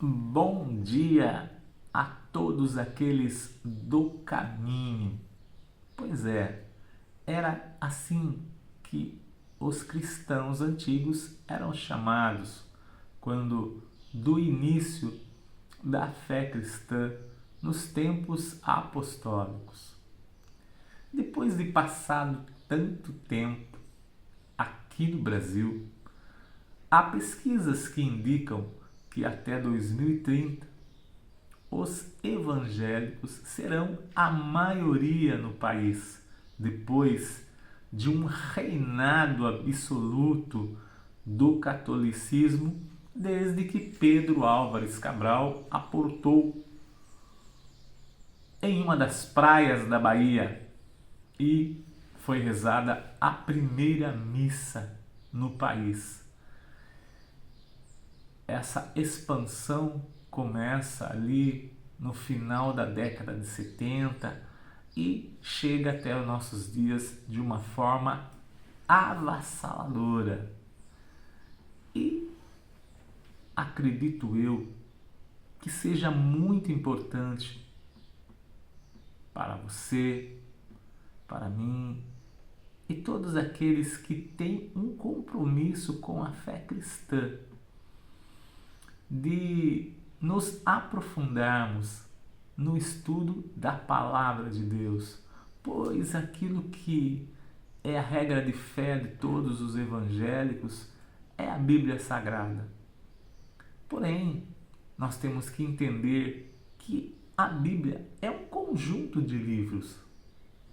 Bom dia a todos aqueles do caminho. Pois é, era assim que os cristãos antigos eram chamados quando do início da fé cristã nos tempos apostólicos. Depois de passado tanto tempo aqui no Brasil, há pesquisas que indicam que até 2030 os evangélicos serão a maioria no país, depois de um reinado absoluto do catolicismo desde que Pedro Álvares Cabral aportou em uma das praias da Bahia e foi rezada a primeira missa no país. Essa expansão começa ali no final da década de 70 e chega até os nossos dias de uma forma avassaladora. E acredito eu que seja muito importante para você, para mim e todos aqueles que têm um compromisso com a fé cristã, de nos aprofundarmos no estudo da Palavra de Deus, pois aquilo que é a regra de fé de todos os evangélicos é a Bíblia Sagrada. Porém, nós temos que entender que a Bíblia é um conjunto de livros.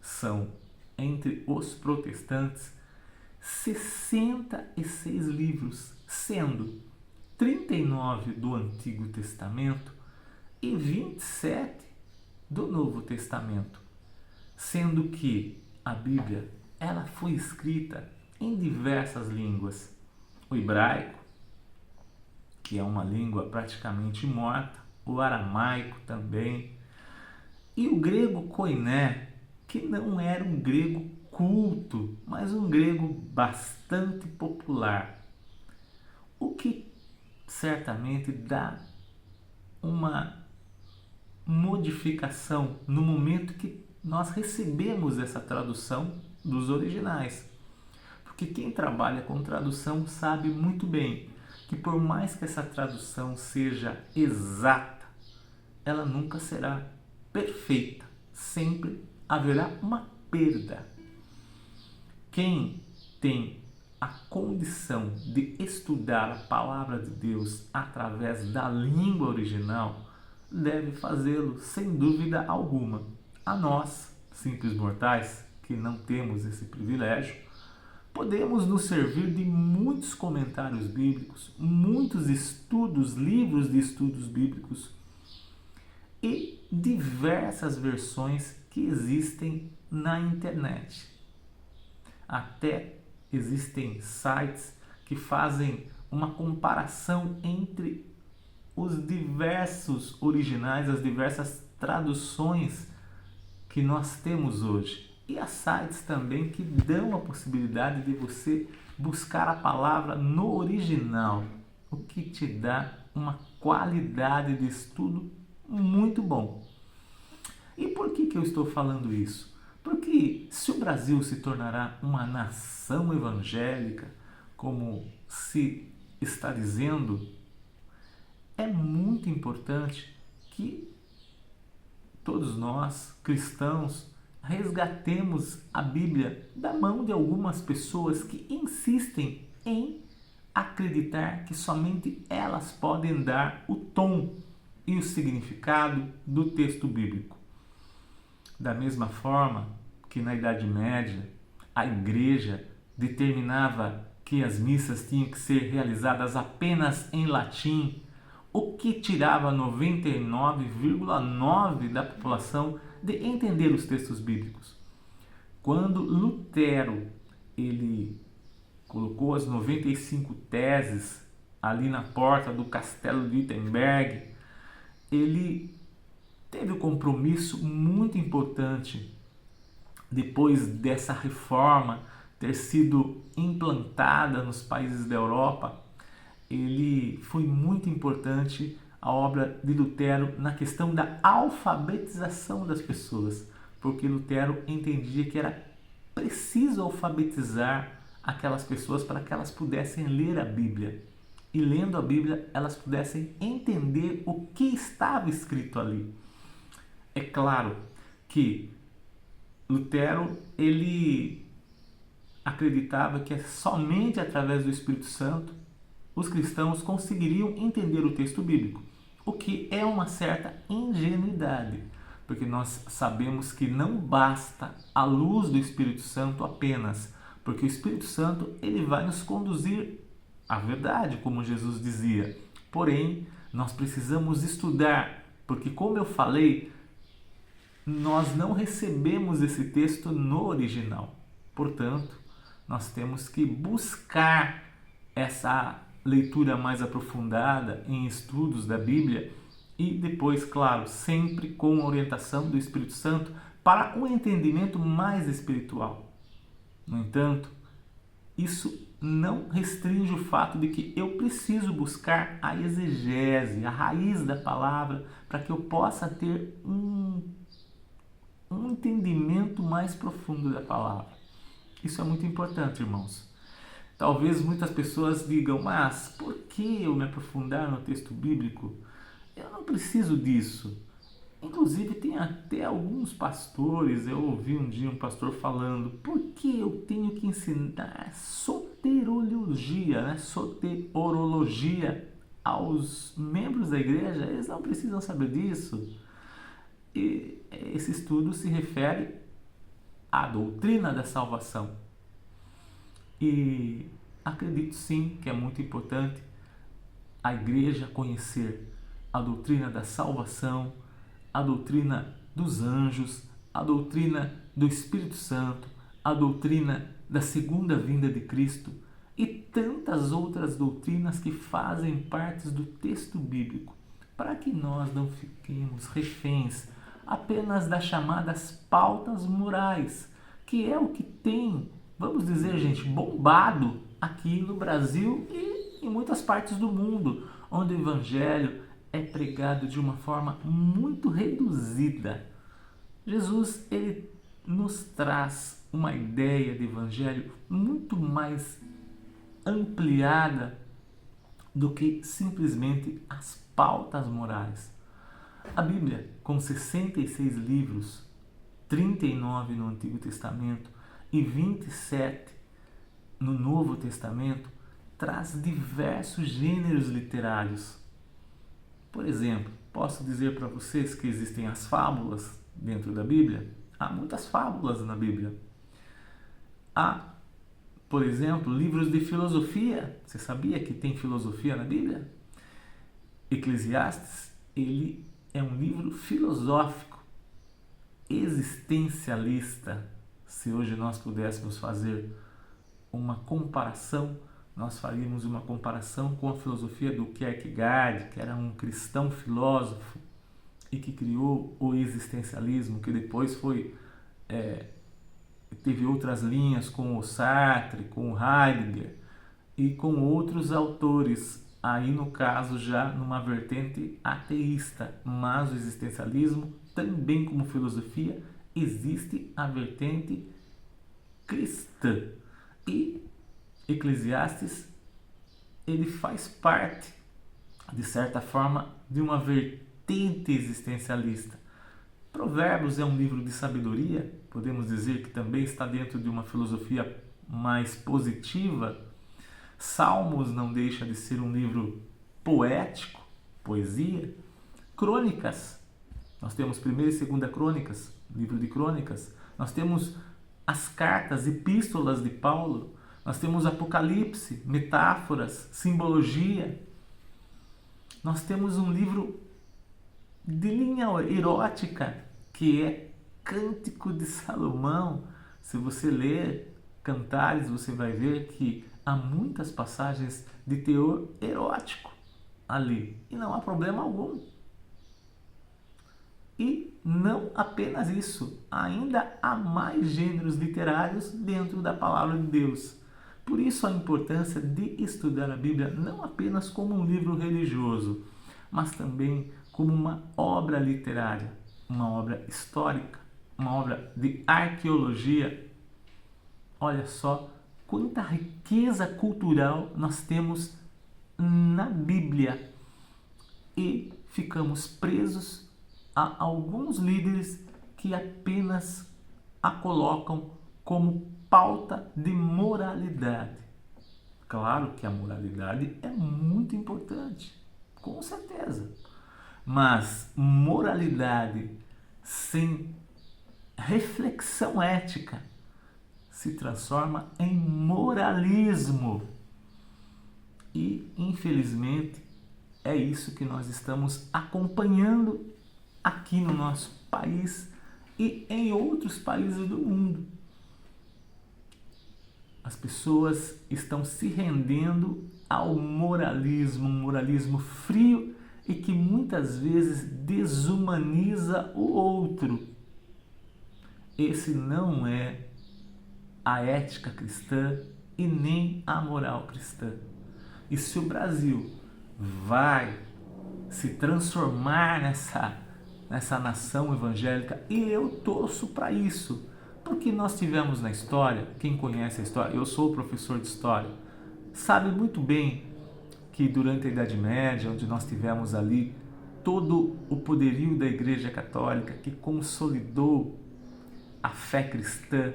São, entre os protestantes, 66 livros, sendo 39 do Antigo Testamento e 27 do Novo Testamento, sendo que a Bíblia ela foi escrita em diversas línguas. O hebraico, que é uma língua praticamente morta, o aramaico também, e o grego koiné, que não era um grego culto, mas um grego bastante popular, o que certamente dá uma modificação no momento que nós recebemos essa tradução dos originais. Porque quem trabalha com tradução sabe muito bem que por mais que essa tradução seja exata, ela nunca será perfeita. Sempre haverá uma perda. Quem tem a condição de estudar a palavra de Deus através da língua original deve fazê-lo sem dúvida alguma. A nós, simples mortais, que não temos esse privilégio, podemos nos servir de muitos comentários bíblicos, muitos estudos, livros de estudos bíblicos e diversas versões que existem na internet. Até existem sites que fazem uma comparação entre os diversos originais, as diversas traduções que nós temos hoje. E há sites também que dão a possibilidade de você buscar a palavra no original, o que te dá uma qualidade de estudo muito bom. E por que eu estou falando isso? Porque se o Brasil se tornará uma nação evangélica, como se está dizendo, é muito importante que todos nós, cristãos, resgatemos a Bíblia da mão de algumas pessoas que insistem em acreditar que somente elas podem dar o tom e o significado do texto bíblico. Da mesma forma que na Idade Média a Igreja determinava que as missas tinham que ser realizadas apenas em latim, o que tirava 99,9% da população de entender os textos bíblicos. Quando Lutero ele colocou as 95 teses ali na porta do castelo de Wittenberg, ele teve um compromisso muito importante depois dessa reforma ter sido implantada nos países da Europa. Ele foi muito importante a obra de Lutero na questão da alfabetização das pessoas, porque Lutero entendia que era preciso alfabetizar aquelas pessoas para que elas pudessem ler a Bíblia. E lendo a Bíblia, elas pudessem entender o que estava escrito ali. É claro que Lutero, ele acreditava que somente através do Espírito Santo os cristãos conseguiriam entender o texto bíblico, o que é uma certa ingenuidade, porque nós sabemos que não basta a luz do Espírito Santo apenas, porque o Espírito Santo ele vai nos conduzir à verdade, como Jesus dizia. Porém, nós precisamos estudar, porque como eu falei, nós não recebemos esse texto no original. Portanto, nós temos que buscar essa leitura mais aprofundada em estudos da Bíblia e depois, claro, sempre com a orientação do Espírito Santo para um entendimento mais espiritual. No entanto, isso não restringe o fato de que eu preciso buscar a exegese, a raiz da palavra, para que eu possa ter um entendimento mais profundo da palavra. Isso é muito importante, irmãos. Talvez muitas pessoas digam, mas por que eu me aprofundar no texto bíblico? Eu não preciso disso. Inclusive tem até alguns pastores, eu ouvi um dia um pastor falando, por que eu tenho que ensinar soterologia, soterologia aos membros da igreja? Eles não precisam saber disso. E esse estudo se refere à doutrina da salvação. E acredito sim que é muito importante a igreja conhecer a doutrina da salvação, a doutrina dos anjos, a doutrina do Espírito Santo, a doutrina da segunda vinda de Cristo e tantas outras doutrinas que fazem parte do texto bíblico, para que nós não fiquemos reféns apenas das chamadas pautas morais, que é o que tem, vamos dizer, gente, bombado aqui no Brasil e em muitas partes do mundo, onde o Evangelho é pregado de uma forma muito reduzida. Jesus, ele nos traz uma ideia de Evangelho muito mais ampliada do que simplesmente as pautas morais. A Bíblia, com 66 livros, 39 no Antigo Testamento e 27 no Novo Testamento, traz diversos gêneros literários. Por exemplo, posso dizer para vocês que existem as fábulas dentro da Bíblia? Há muitas fábulas na Bíblia. Há, por exemplo, livros de filosofia. Você sabia que tem filosofia na Bíblia? Eclesiastes, ele é um livro filosófico, existencialista. Se hoje nós pudéssemos fazer uma comparação, nós faríamos uma comparação com a filosofia do Kierkegaard, que era um cristão filósofo e que criou o existencialismo, que depois teve outras linhas com o Sartre, com o Heidegger e com outros autores, aí no caso já numa vertente ateísta, mas o existencialismo, também como filosofia, existe a vertente cristã. E Eclesiastes, ele faz parte, de certa forma, de uma vertente existencialista. Provérbios é um livro de sabedoria, podemos dizer que também está dentro de uma filosofia mais positiva. Salmos não deixa de ser um livro poético, poesia. Crônicas, nós temos 1ª e 2ª Crônicas, livro de crônicas. Nós temos as cartas, epístolas de Paulo. Nós temos Apocalipse, metáforas, simbologia. Nós temos um livro de linha erótica, que é Cântico de Salomão. Se você ler Cantares, você vai ver que há muitas passagens de teor erótico ali. E não há problema algum. E não apenas isso, ainda há mais gêneros literários dentro da palavra de Deus. Por isso a importância de estudar a Bíblia não apenas como um livro religioso, mas também como uma obra literária, uma obra histórica, uma obra de arqueologia. Olha só quanta riqueza cultural nós temos na Bíblia e ficamos presos a alguns líderes que apenas a colocam como pauta de moralidade. Claro que a moralidade é muito importante, com certeza, mas moralidade sem reflexão ética se transforma em moralismo. E, infelizmente, é isso que nós estamos acompanhando aqui no nosso país e em outros países do mundo. As pessoas estão se rendendo ao moralismo, um moralismo frio e que muitas vezes desumaniza o outro. Esse não é a ética cristã e nem a moral cristã. E se o Brasil vai se transformar nessa nação evangélica, e eu torço para isso, porque nós tivemos na história, quem conhece a história, eu sou professor de história, sabe muito bem que durante a Idade Média, onde nós tivemos ali todo o poderio da Igreja Católica que consolidou a fé cristã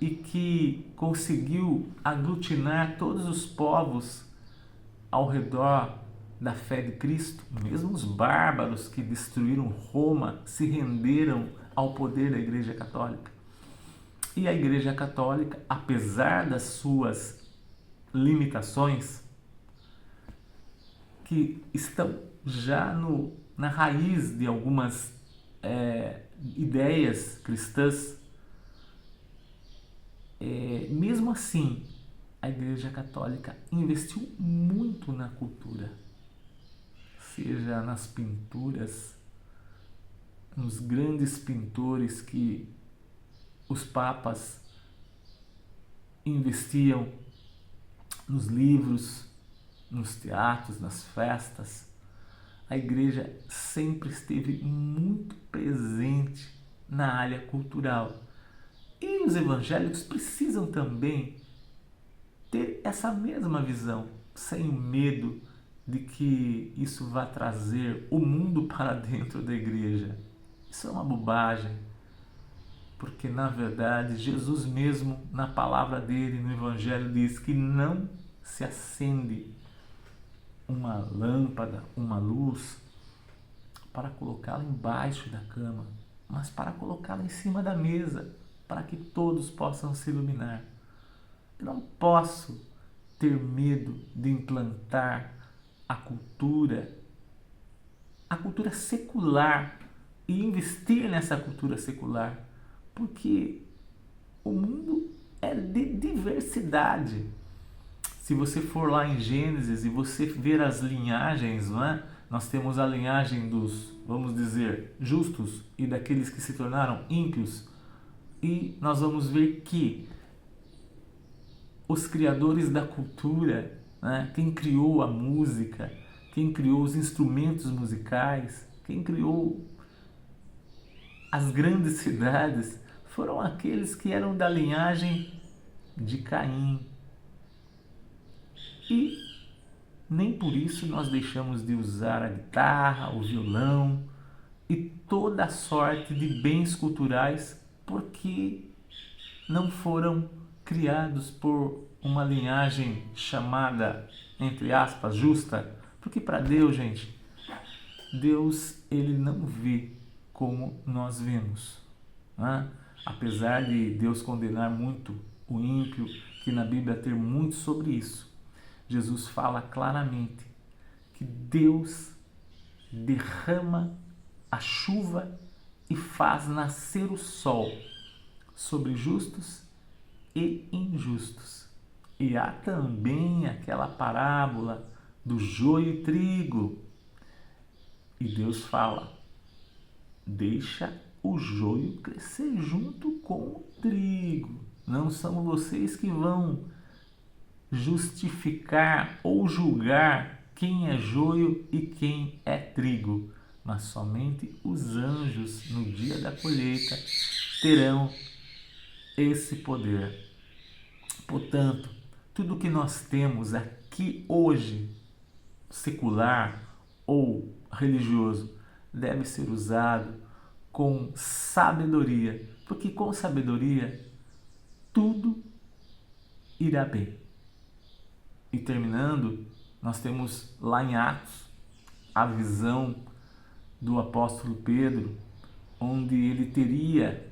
e que conseguiu aglutinar todos os povos ao redor da fé de Cristo, mesmo os bárbaros que destruíram Roma se renderam ao poder da Igreja Católica. E a Igreja Católica, apesar das suas limitações, que estão já na raiz de algumas ideias cristãs, mesmo assim, a Igreja Católica investiu muito na cultura, seja nas pinturas, nos grandes pintores que os papas investiam, nos livros, nos teatros, nas festas. A Igreja sempre esteve muito presente na área cultural. E os evangélicos precisam também ter essa mesma visão, sem o medo de que isso vá trazer o mundo para dentro da igreja. Isso é uma bobagem, porque na verdade Jesus mesmo, na palavra dele, no Evangelho, diz que não se acende uma lâmpada, uma luz, para colocá-la embaixo da cama, mas para colocá-la em cima da mesa, para que todos possam se iluminar. Eu não posso ter medo de implantar a cultura secular e investir nessa cultura secular, porque o mundo é de diversidade. Se você for lá em Gênesis e você ver as linhagens, não é? Nós temos a linhagem dos, vamos dizer, justos e daqueles que se tornaram ímpios, e nós vamos ver que os criadores da cultura, né? Quem criou a música, quem criou os instrumentos musicais, quem criou as grandes cidades, foram aqueles que eram da linhagem de Caim. E nem por isso nós deixamos de usar a guitarra, o violão e toda a sorte de bens culturais, porque não foram criados por uma linhagem chamada, entre aspas, justa. Porque para Deus, gente, Deus, ele não vê como nós vemos, né? Apesar de Deus condenar muito o ímpio, que na Bíblia tem muito sobre isso, Jesus fala claramente que Deus derrama a chuva e faz nascer o sol sobre justos e injustos. E há também aquela parábola do joio e trigo. E Deus fala: deixa o joio crescer junto com o trigo. Não são vocês que vão justificar ou julgar quem é joio e quem é trigo, mas somente os anjos no dia da colheita terão esse poder. Portanto, tudo que nós temos aqui hoje, secular ou religioso, deve ser usado com sabedoria, porque com sabedoria tudo irá bem. E terminando, nós temos lá em Atos a visão do apóstolo Pedro, onde ele teria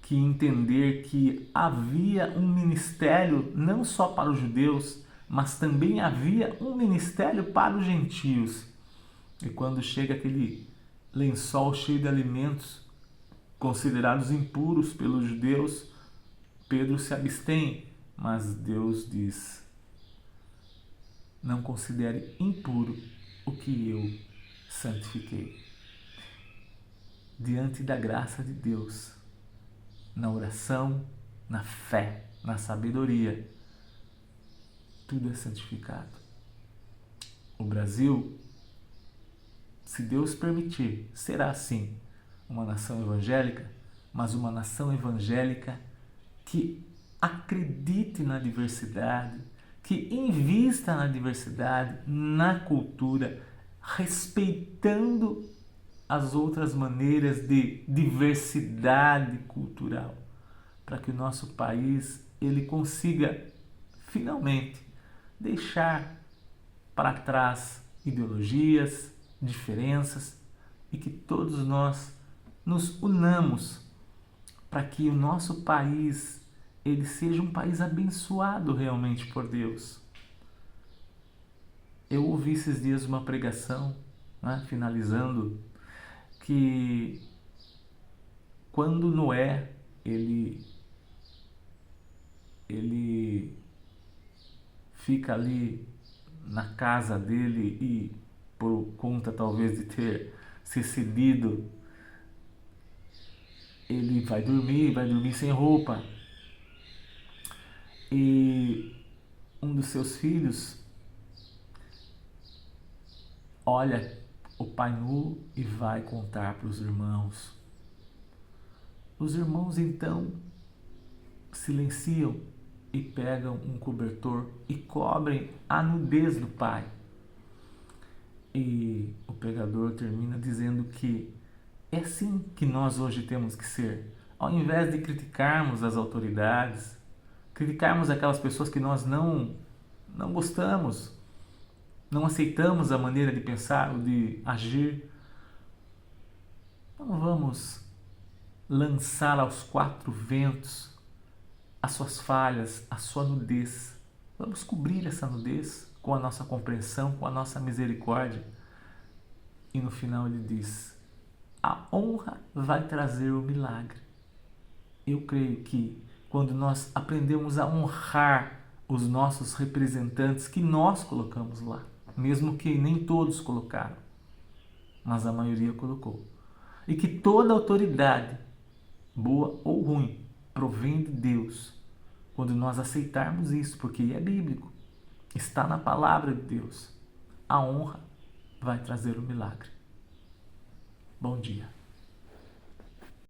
que entender que havia um ministério não só para os judeus, mas também havia um ministério para os gentios. E quando chega aquele lençol cheio de alimentos considerados impuros pelos judeus, Pedro se abstém, mas Deus diz: não considere impuro o que eu santifiquei. Diante da graça de Deus, na oração, na fé, na sabedoria, tudo é santificado. O Brasil, se Deus permitir, será sim uma nação evangélica, mas uma nação evangélica que acredite na diversidade, que invista na diversidade, na cultura, respeitando as outras maneiras de diversidade cultural, para que o nosso país ele consiga finalmente deixar para trás ideologias, diferenças e que todos nós nos unamos para que o nosso país ele seja um país abençoado realmente por Deus. Eu ouvi esses dias uma pregação, né, finalizando, que quando Noé ele fica ali na casa dele e por conta talvez de ter se cedido, ele vai dormir sem roupa, e um dos seus filhos olha o pai nu e vai contar para os irmãos. Os irmãos então silenciam e pegam um cobertor e cobrem a nudez do pai. E o pregador termina dizendo que é assim que nós hoje temos que ser. Ao invés de criticarmos as autoridades, criticarmos aquelas pessoas que nós não gostamos, não aceitamos a maneira de pensar ou de agir, não vamos lançar aos quatro ventos as suas falhas, a sua nudez. Vamos cobrir essa nudez com a nossa compreensão, com a nossa misericórdia. E no final ele diz: a honra vai trazer o milagre. Eu creio que quando nós aprendemos a honrar os nossos representantes que nós colocamos lá, mesmo que nem todos colocaram, mas a maioria colocou, e que toda autoridade, boa ou ruim, provém de Deus, quando nós aceitarmos isso, porque é bíblico, está na palavra de Deus, a honra vai trazer o milagre. Bom dia.